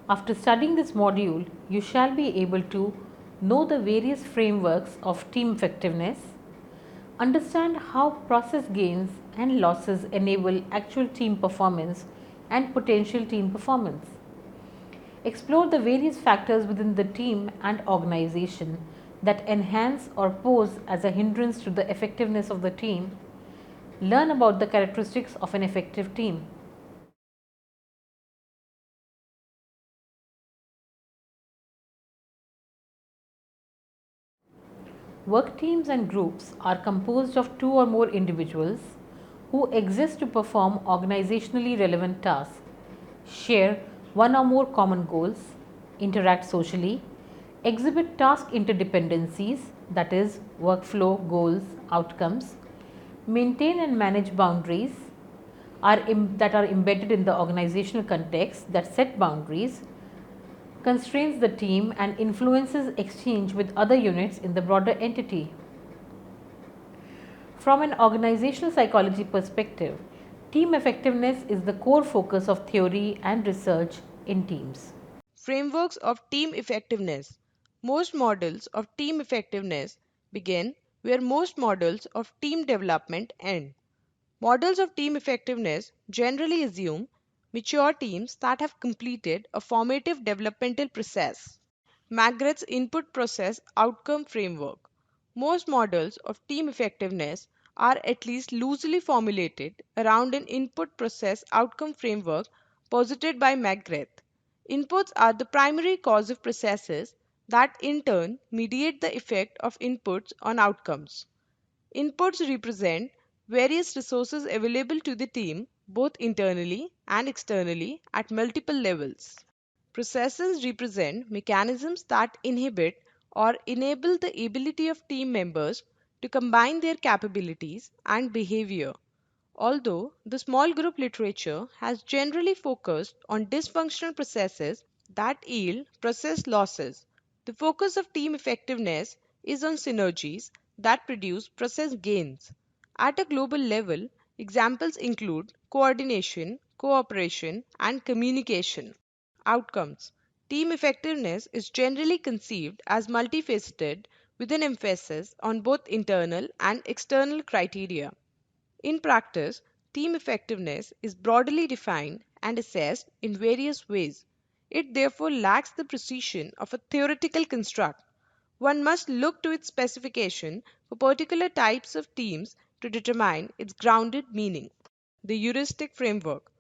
After studying this module, you shall be able to know the various frameworks of team effectiveness, understand how process gains and losses enable actual team performance and potential team performance, explore the various factors within the team and organization that enhance or pose as a hindrance to the effectiveness of the team, learn about the characteristics of an effective team. Work teams and groups are composed of two or more individuals who exist to perform organizationally relevant tasks, share one or more common goals, interact socially, exhibit task interdependencies, that is, workflow, goals, outcomes, maintain and manage boundaries that are embedded in the organizational context that set boundaries, constrains the team and influences exchange with other units in the broader entity. From an organizational psychology perspective, team effectiveness is the core focus of theory and research in teams. Frameworks of team effectiveness. Most models of team effectiveness begin where most models of team development end. Models of team effectiveness generally assume mature teams that have completed a formative developmental process. McGrath's input process outcome framework. Most models of team effectiveness are at least loosely formulated around an input process outcome framework posited by McGrath. Inputs are the primary cause of processes that in turn mediate the effect of inputs on outcomes. Inputs represent various resources available to the team both internally and externally at multiple levels. Processes represent mechanisms that inhibit or enable the ability of team members to combine their capabilities and behavior. Although the small group literature has generally focused on dysfunctional processes that yield process losses, the focus of team effectiveness is on synergies that produce process gains. At a global level, examples include coordination, cooperation, and communication. Outcomes. Team effectiveness is generally conceived as multifaceted with an emphasis on both internal and external criteria. In practice, team effectiveness is broadly defined and assessed in various ways. It therefore lacks the precision of a theoretical construct. One must look to its specification for particular types of teams to determine its grounded meaning. The Heuristic Framework.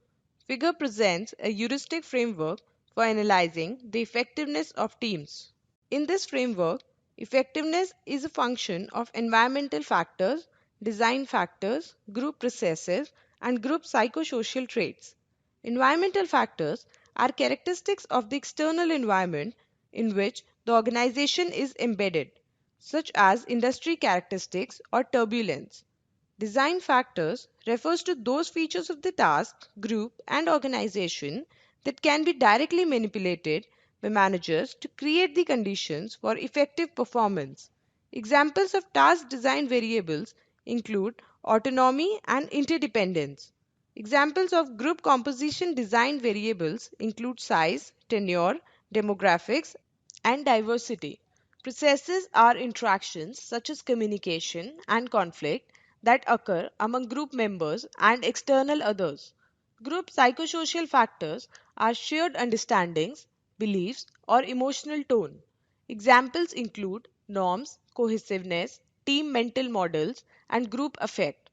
Figure presents a heuristic framework for analyzing the effectiveness of teams. In this framework, effectiveness is a function of environmental factors, design factors, group processes, and group psychosocial traits. Environmental factors are characteristics of the external environment in which the organization is embedded, such as industry characteristics or turbulence. Design factors refers to those features of the task, group, and organization that can be directly manipulated by managers to create the conditions for effective performance. Examples of task design variables include autonomy and interdependence. Examples of group composition design variables include size, tenure, demographics, and diversity. Processes are interactions such as communication and conflict that occur among group members and external others. Group psychosocial factors are shared understandings, beliefs, or emotional tone. Examples include norms, cohesiveness, team mental models, and group affect.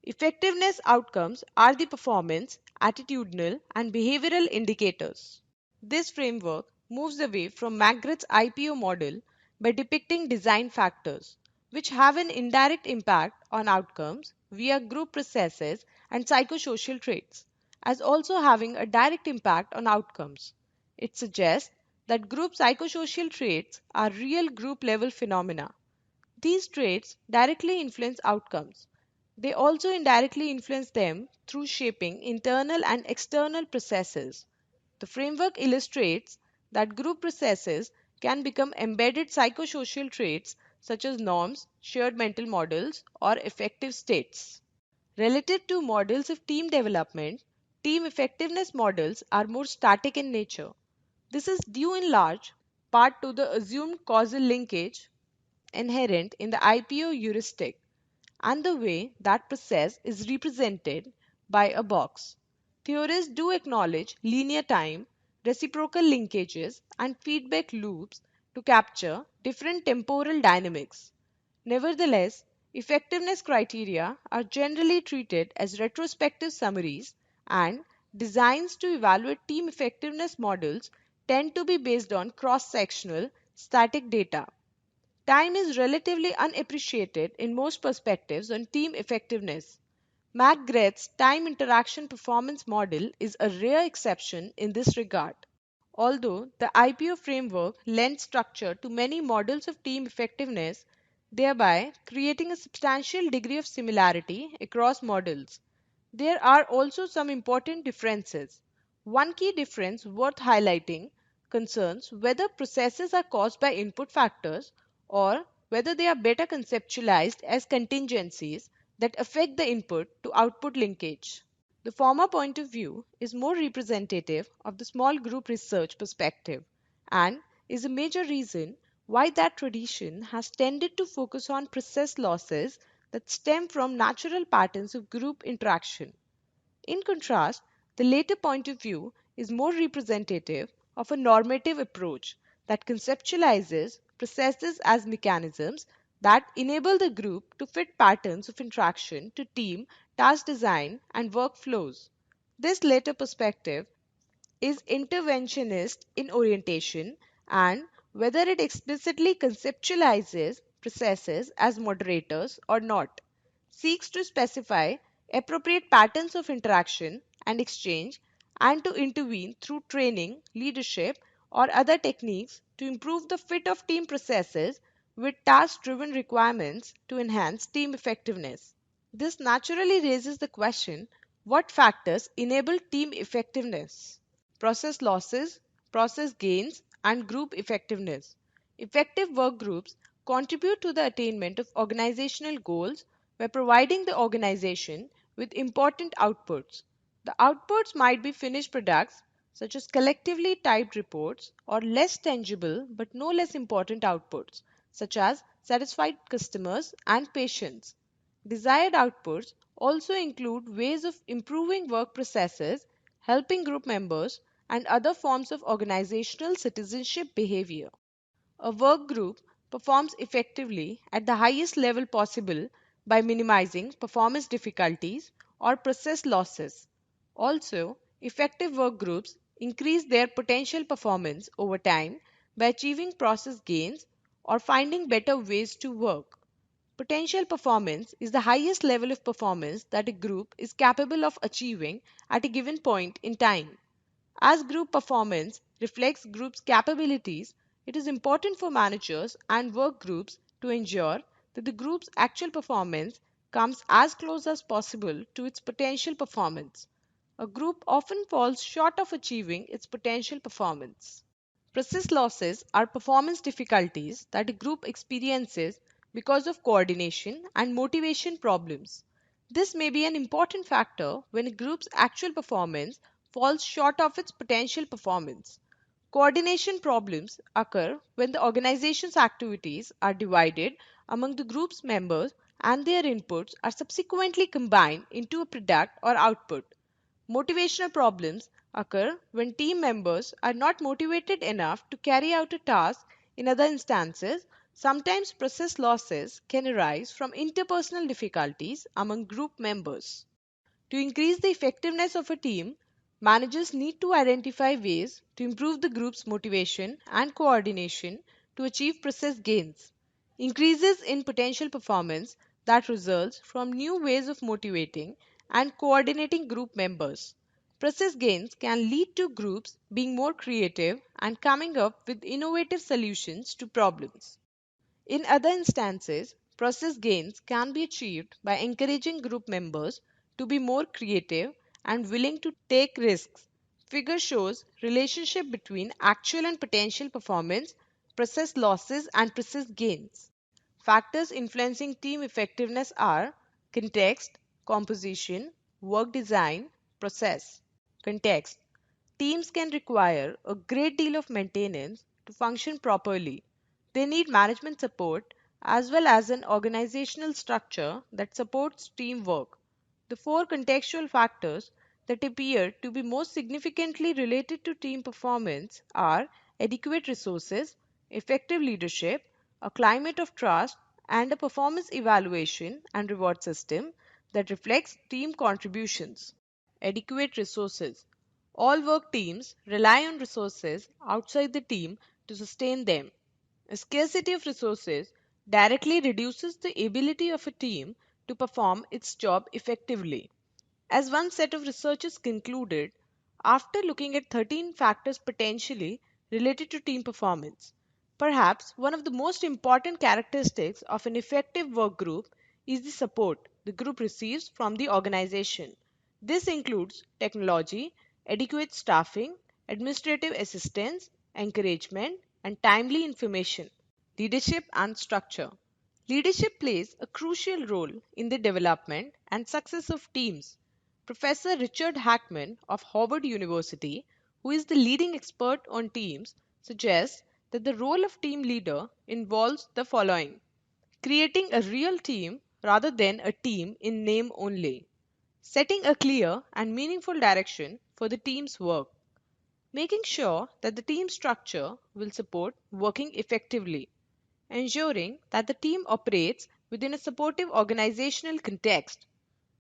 Effectiveness outcomes are the performance, attitudinal, and behavioral indicators. This framework moves away from McGrath's IPO model by depicting design factors, which have an indirect impact on outcomes via group processes and psychosocial traits, as also having a direct impact on outcomes. It suggests that group psychosocial traits are real group level phenomena. These traits directly influence outcomes. They also indirectly influence them through shaping internal and external processes. The framework illustrates that group processes can become embedded psychosocial traits such as norms, shared mental models, or affective states. Relative to models of team development, team effectiveness models are more static in nature. This is due in large part to the assumed causal linkage inherent in the IPO heuristic and the way that process is represented by a box. Theorists do acknowledge linear time, reciprocal linkages, and feedback loops to capture different temporal dynamics. Nevertheless, effectiveness criteria are generally treated as retrospective summaries, and designs to evaluate team effectiveness models tend to be based on cross-sectional static data. Time is relatively unappreciated in most perspectives on team effectiveness. McGrath's time interaction performance model is a rare exception in this regard. Although the IPO framework lends structure to many models of team effectiveness, thereby creating a substantial degree of similarity across models, there are also some important differences. One key difference worth highlighting concerns whether processes are caused by input factors or whether they are better conceptualized as contingencies that affect the input to output linkage. The former point of view is more representative of the small group research perspective and is a major reason why that tradition has tended to focus on process losses that stem from natural patterns of group interaction. In contrast, the later point of view is more representative of a normative approach that conceptualizes processes as mechanisms that enable the group to fit patterns of interaction to team, task design, and workflows. This later perspective is interventionist in orientation, and whether it explicitly conceptualizes processes as moderators or not, seeks to specify appropriate patterns of interaction and exchange and to intervene through training, leadership, or other techniques to improve the fit of team processes with task driven requirements to enhance team effectiveness. This naturally raises the question: what factors enable team effectiveness? Process losses, process gains, and group effectiveness. Effective work groups contribute to the attainment of organizational goals by providing the organization with important outputs. The outputs might be finished products, such as collectively typed reports, or less tangible but no less important outputs, such as satisfied customers and patients. Desired outputs also include ways of improving work processes, helping group members, and other forms of organizational citizenship behavior. A work group performs effectively at the highest level possible by minimizing performance difficulties or process losses. Also, effective work groups increase their potential performance over time by achieving process gains or finding better ways to work. Potential performance is the highest level of performance that a group is capable of achieving at a given point in time. As group performance reflects groups' capabilities, it is important for managers and work groups to ensure that the group's actual performance comes as close as possible to its potential performance. A group often falls short of achieving its potential performance. Process losses are performance difficulties that a group experiences because of coordination and motivation problems. This may be an important factor when a group's actual performance falls short of its potential performance. Coordination problems occur when the organization's activities are divided among the group's members and their inputs are subsequently combined into a product or output. Motivational problems occur when team members are not motivated enough to carry out a task. In other instances, sometimes process losses can arise from interpersonal difficulties among group members. To increase the effectiveness of a team, managers need to identify ways to improve the group's motivation and coordination to achieve process gains. Increases in potential performance that results from new ways of motivating and coordinating group members. Process gains can lead to groups being more creative and coming up with innovative solutions to problems. In other instances, process gains can be achieved by encouraging group members to be more creative and willing to take risks. Figure shows relationship between actual and potential performance, process losses and process gains. Factors influencing team effectiveness are context, composition, work design, process. Context. Teams can require a great deal of maintenance to function properly. They need management support as well as an organizational structure that supports teamwork. The four contextual factors that appear to be most significantly related to team performance are adequate resources, effective leadership, a climate of trust, and a performance evaluation and reward system that reflects team contributions. Adequate resources. All work teams rely on resources outside the team to sustain them. A scarcity of resources directly reduces the ability of a team to perform its job effectively. As one set of researchers concluded, after looking at 13 factors potentially related to team performance, perhaps one of the most important characteristics of an effective work group is the support the group receives from the organization. This includes technology, adequate staffing, administrative assistance, encouragement, and timely information. Leadership and structure. Leadership plays a crucial role in the development and success of teams. Professor Richard Hackman of Harvard University, who is the leading expert on teams, suggests that the role of team leader involves the following: creating a real team rather than a team in name only, setting a clear and meaningful direction for the team's work, making sure that the team structure will support working effectively, ensuring that the team operates within a supportive organizational context,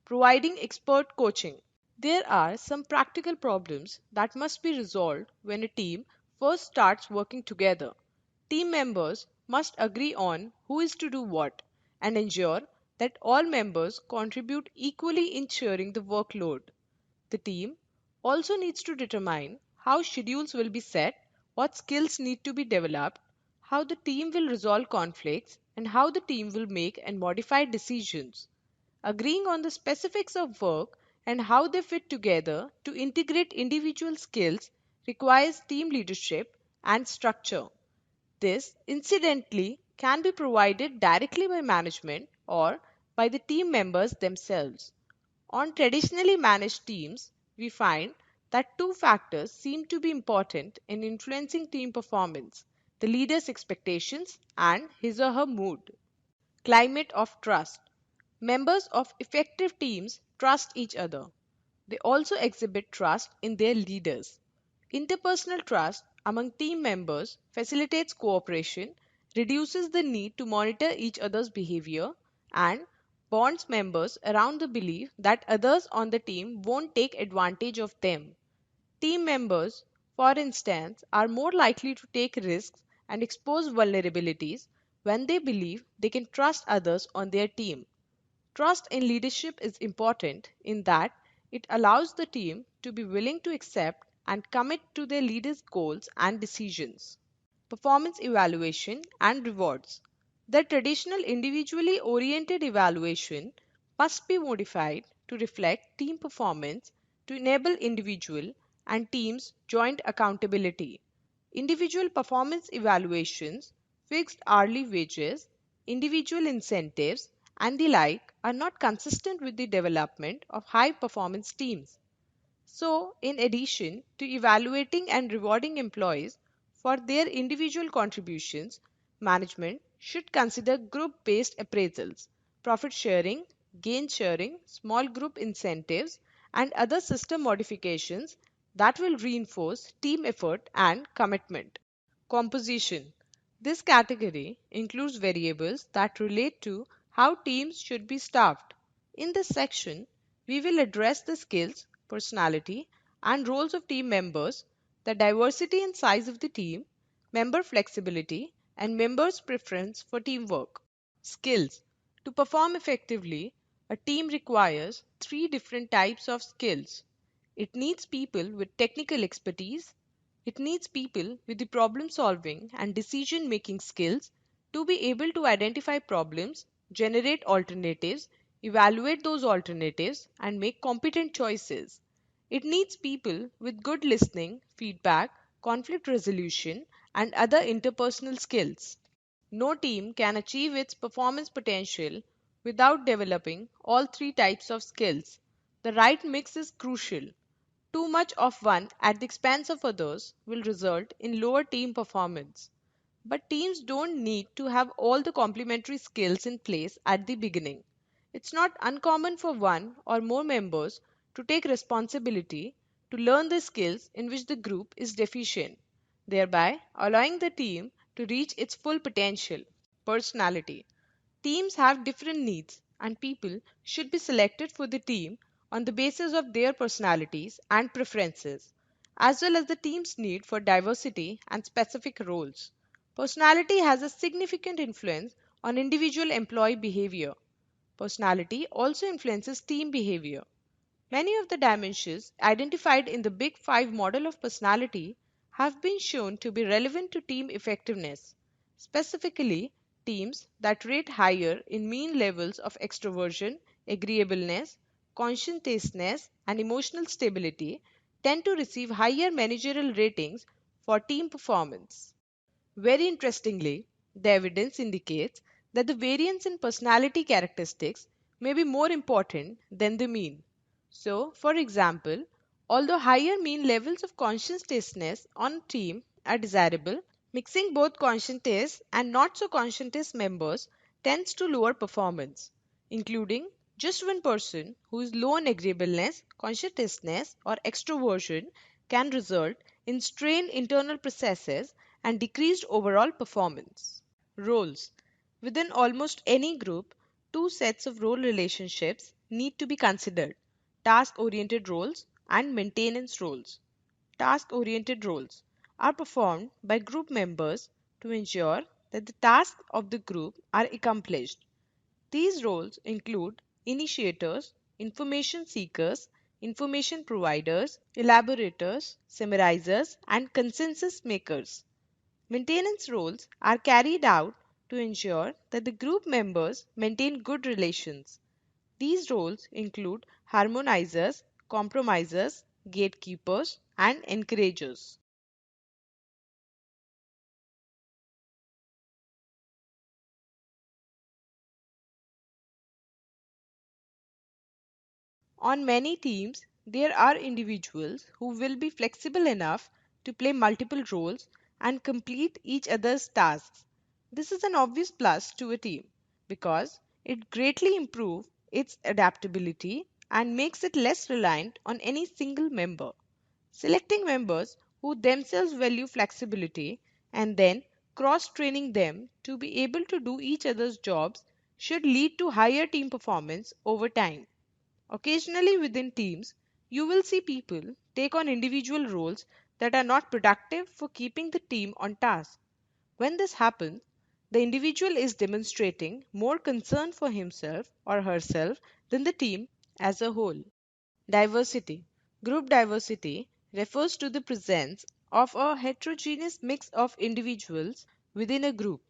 providing expert coaching. There are some practical problems that must be resolved when a team first starts working together. Team members must agree on who is to do what and ensure that all members contribute equally in sharing the workload. The team also needs to determine how schedules will be set, what skills need to be developed, how the team will resolve conflicts, and how the team will make and modify decisions. Agreeing on the specifics of work and how they fit together to integrate individual skills requires team leadership and structure. This, incidentally, can be provided directly by management or by the team members themselves. On traditionally managed teams, we find that two factors seem to be important in influencing team performance: the leader's expectations and his or her mood. Climate of trust. Members of effective teams trust each other. They also exhibit trust in their leaders. Interpersonal trust among team members facilitates cooperation, reduces the need to monitor each other's behavior, and bonds members around the belief that others on the team won't take advantage of them. Team members, for instance, are more likely to take risks and expose vulnerabilities when they believe they can trust others on their team. Trust in leadership is important in that it allows the team to be willing to accept and commit to their leader's goals and decisions. Performance evaluation and rewards. The traditional individually oriented evaluation must be modified to reflect team performance to enable individual and teams joint accountability. Individual performance evaluations, fixed hourly wages, individual incentives, and the like are not consistent with the development of high performance teams. So, in addition to evaluating and rewarding employees for their individual contributions, management should consider group based appraisals, profit sharing, gain sharing, small group incentives, and other system modifications that will reinforce team effort and commitment. Composition. This category includes variables that relate to how teams should be staffed. In this section, we will address the skills, personality, and roles of team members, the diversity and size of the team, member flexibility, and members' preference for teamwork. Skills. To perform effectively, a team requires three different types of skills. It needs people with technical expertise. It needs people with the problem solving and decision making skills to be able to identify problems, generate alternatives, evaluate those alternatives, and make competent choices. It needs people with good listening, feedback, conflict resolution, and other interpersonal skills. No team can achieve its performance potential without developing all three types of skills. The right mix is crucial. Too much of one at the expense of others will result in lower team performance. But teams don't need to have all the complementary skills in place at the beginning. It's not uncommon for one or more members to take responsibility to learn the skills in which the group is deficient, thereby allowing the team to reach its full potential. Personality. Teams have different needs, and people should be selected for the team on the basis of their personalities and preferences, as well as the team's need for diversity and specific roles. Personality has a significant influence on individual employee behavior. Personality also influences team behavior. Many of the dimensions identified in the Big Five model of personality have been shown to be relevant to team effectiveness. Specifically, teams that rate higher in mean levels of extroversion, agreeableness, conscientiousness, and emotional stability tend to receive higher managerial ratings for team performance. Very interestingly, the evidence indicates that the variance in personality characteristics may be more important than the mean. So, for example, although higher mean levels of conscientiousness on a team are desirable, mixing both conscientious and not so conscientious members tends to lower performance, including just one person who is low in agreeableness, conscientiousness, or extroversion can result in strained internal processes and decreased overall performance. Roles. Within almost any group, two sets of role relationships need to be considered: task oriented roles and maintenance roles. Task oriented roles are performed by group members to ensure that the tasks of the group are accomplished. These roles include initiators, information seekers, information providers, elaborators, summarizers, and consensus makers. Maintenance roles are carried out to ensure that the group members maintain good relations. These roles include harmonizers, compromisers, gatekeepers, and encouragers. On many teams, there are individuals who will be flexible enough to play multiple roles and complete each other's tasks. This is an obvious plus to a team because it greatly improves its adaptability and makes it less reliant on any single member. Selecting members who themselves value flexibility and then cross training them to be able to do each other's jobs should lead to higher team performance over time. Occasionally within teams, you will see people take on individual roles that are not productive for keeping the team on task. When this happens, the individual is demonstrating more concern for himself or herself than the team as a whole. Diversity. Group diversity refers to the presence of a heterogeneous mix of individuals within a group.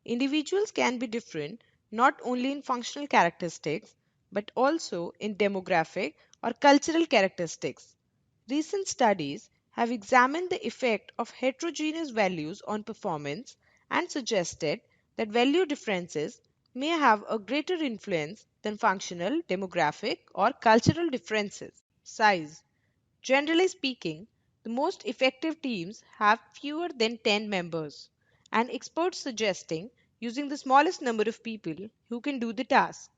Individuals can be different not only in functional characteristics but also in demographic or cultural characteristics. Recent studies have examined the effect of heterogeneous values on performance and suggested that value differences may have a greater influence than functional, demographic, or cultural differences. Size. Generally speaking, the most effective teams have fewer than 10 members, and experts suggesting using the smallest number of people who can do the task.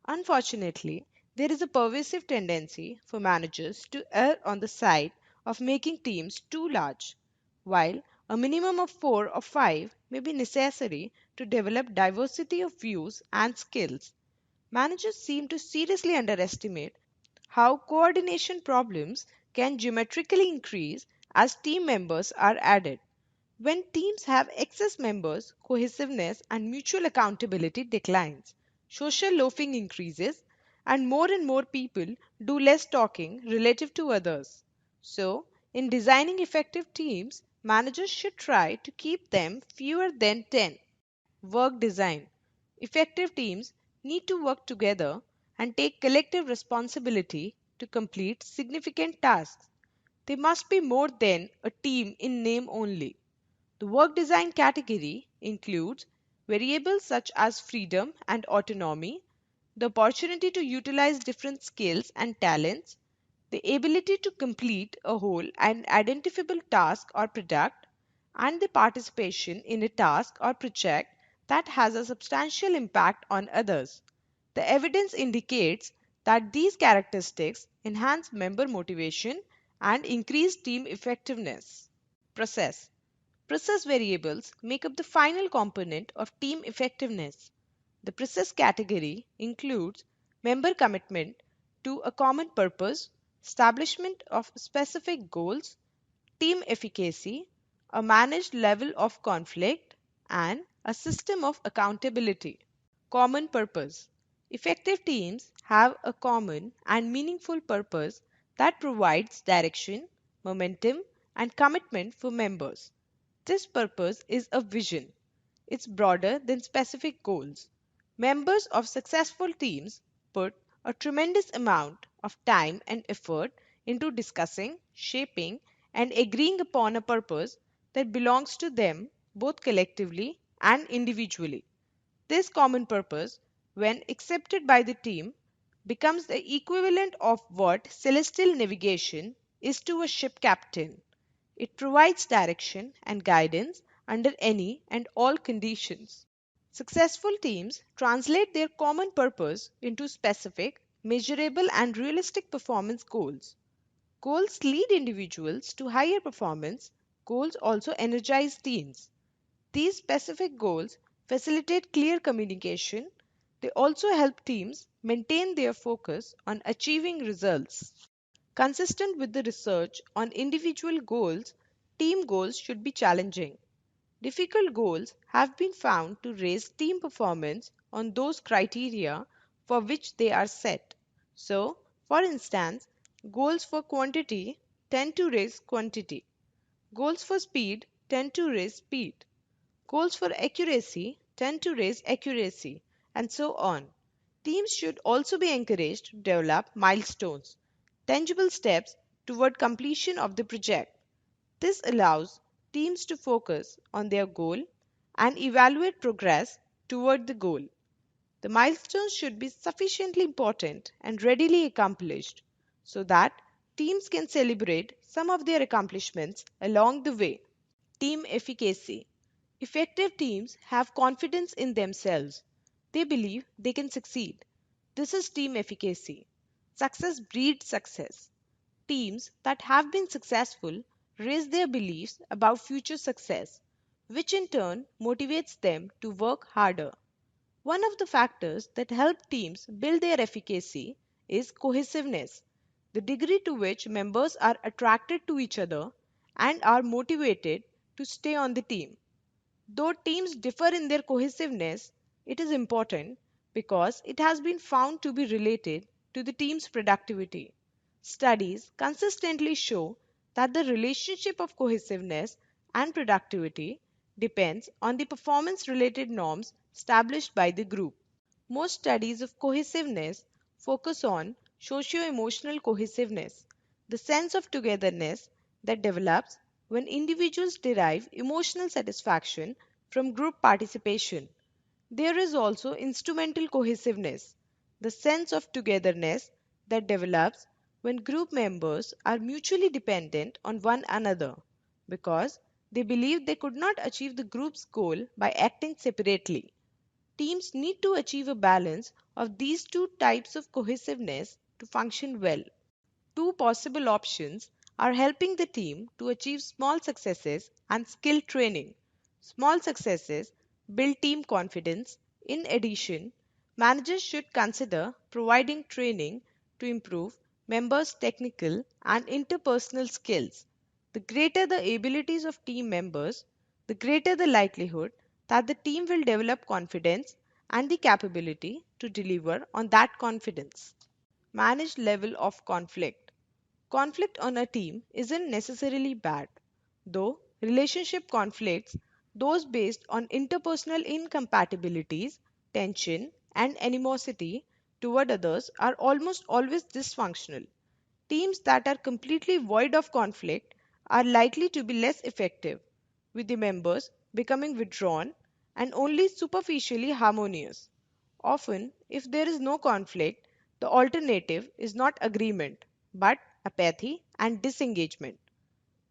Unfortunately, there is a pervasive tendency for managers to err on the side of making teams too large. While a minimum of 4 or 5 may be necessary to develop diversity of views and skills, managers seem to seriously underestimate how coordination problems can geometrically increase as team members are added. When teams have excess members, cohesiveness and mutual accountability declines. Social loafing increases, and more people do less talking relative to others. So, in designing effective teams, managers should try to keep them fewer than 10. Work design. Effective teams need to work together and take collective responsibility to complete significant tasks. They must be more than a team in name only. The work design category includes variables such as freedom and autonomy, the opportunity to utilize different skills and talents, the ability to complete a whole and identifiable task or product, and the participation in a task or project that has a substantial impact on others. The evidence indicates that these characteristics enhance member motivation and increase team effectiveness. Process. Process variables make up the final component of team effectiveness. The process category includes member commitment to a common purpose, establishment of specific goals, team efficacy, a managed level of conflict, and a system of accountability. Common purpose. Effective teams have a common and meaningful purpose that provides direction, momentum, and commitment for members. This purpose is a vision. It's broader than specific goals. Members of successful teams put a tremendous amount of time and effort into discussing, shaping, and agreeing upon a purpose that belongs to them both collectively and individually. This common purpose, when accepted by the team, becomes the equivalent of what celestial navigation is to a ship captain. It provides direction and guidance under any and all conditions. Successful teams translate their common purpose into specific, measurable, and realistic performance goals. Goals lead individuals to higher performance. Goals also energize teams. These specific goals facilitate clear communication. They also help teams maintain their focus on achieving results. Consistent with the research on individual goals, team goals should be challenging. Difficult goals have been found to raise team performance on those criteria for which they are set. So, for instance, goals for quantity tend to raise quantity. Goals for speed tend to raise speed. Goals for accuracy tend to raise accuracy, and so on. Teams should also be encouraged to develop milestones, tangible steps toward completion of the project. This allows teams to focus on their goal and evaluate progress toward the goal. The milestones should be sufficiently important and readily accomplished so that teams can celebrate some of their accomplishments along the way. Team efficacy. Effective teams have confidence in themselves. They believe they can succeed. This is team efficacy. Success breeds success. Teams that have been successful raise their beliefs about future success, which in turn motivates them to work harder. One of the factors that help teams build their efficacy is cohesiveness, the degree to which members are attracted to each other and are motivated to stay on the team. Though teams differ in their cohesiveness, it is important because it has been found to be related to the team's productivity. Studies consistently show that the relationship of cohesiveness and productivity depends on the performance related norms established by the group. Most studies of cohesiveness focus on socio emotional cohesiveness, the sense of togetherness that develops when individuals derive emotional satisfaction from group participation. There is also instrumental cohesiveness, the sense of togetherness that develops when group members are mutually dependent on one another because they believe they could not achieve the group's goal by acting separately. Teams need to achieve a balance of these two types of cohesiveness to function well. Two possible options are helping the team to achieve small successes and skill training. Small successes build team confidence. In addition, managers should consider providing training to improve members' technical and interpersonal skills. The greater the abilities of team members, the greater the likelihood that the team will develop confidence and the capability to deliver on that confidence. Managed level of conflict. Conflict on a team isn't necessarily bad, though relationship conflicts, those based on interpersonal incompatibilities, tension, and animosity toward others, are almost always dysfunctional. Teams that are completely void of conflict are likely to be less effective, with the members becoming withdrawn and only superficially harmonious. Often, if there is no conflict, the alternative is not agreement, but apathy, and disengagement.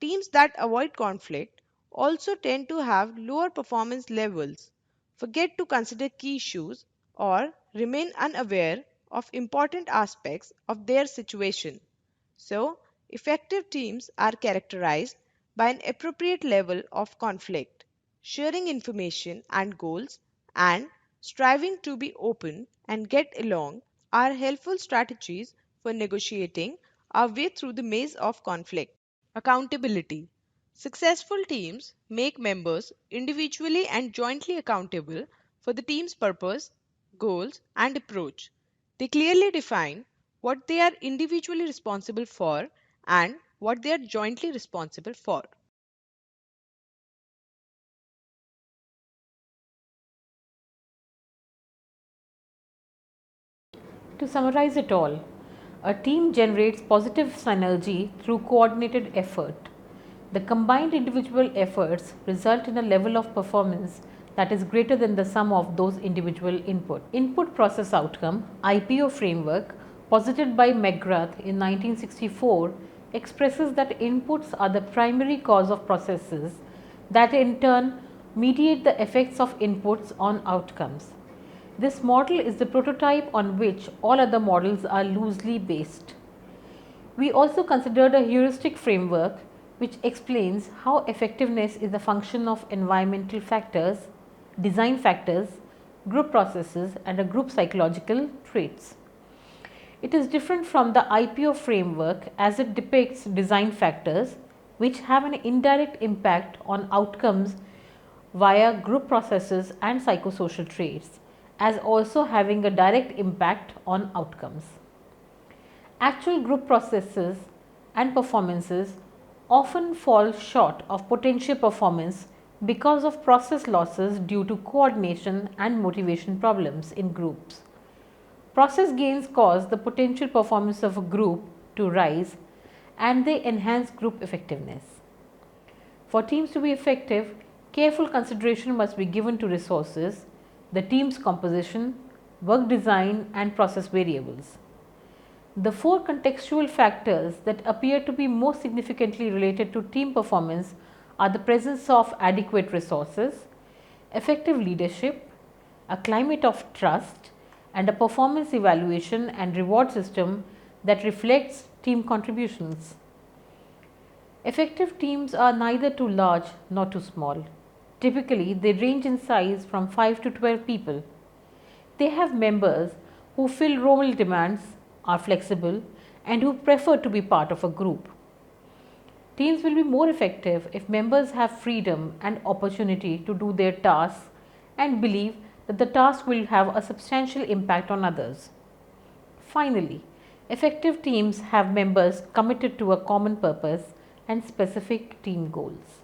Teams that avoid conflict also tend to have lower performance levels, forget to consider key issues, or remain unaware of important aspects of their situation. So, effective teams are characterized by an appropriate level of conflict, sharing information and goals, and striving to be open and get along are helpful strategies for negotiating our way through the maze of conflict. Accountability. Successful teams make members individually and jointly accountable for the team's purpose, goals, and approach. They clearly define what they are individually responsible for and what they are jointly responsible for. To summarize it all, a team generates positive synergy through coordinated effort. The combined individual efforts result in a level of performance that is greater than the sum of those individual input. Input process outcome (IPO) framework posited by McGrath in 1964 expresses that inputs are the primary cause of processes that in turn mediate the effects of inputs on outcomes. This model is the prototype on which all other models are loosely based. We also considered a heuristic framework which explains how effectiveness is a function of environmental factors, design factors, group processes, and a group psychological traits. It is different from the IPO framework as it depicts design factors which have an indirect impact on outcomes via group processes and psychosocial traits, as also having a direct impact on outcomes. Actual group processes and performances often fall short of potential performance because of process losses due to coordination and motivation problems in groups. Process gains cause the potential performance of a group to rise and they enhance group effectiveness. For teams to be effective, careful consideration must be given to resources, the team's composition, work design, and process variables. The four contextual factors that appear to be most significantly related to team performance are the presence of adequate resources, effective leadership, a climate of trust, and a performance evaluation and reward system that reflects team contributions. Effective teams are neither too large nor too small. Typically, they range in size from 5 to 12 people. They have members who fill role demands, are flexible, and who prefer to be part of a group. Teams will be more effective if members have freedom and opportunity to do their tasks and believe that the task will have a substantial impact on others. Finally, effective teams have members committed to a common purpose and specific team goals.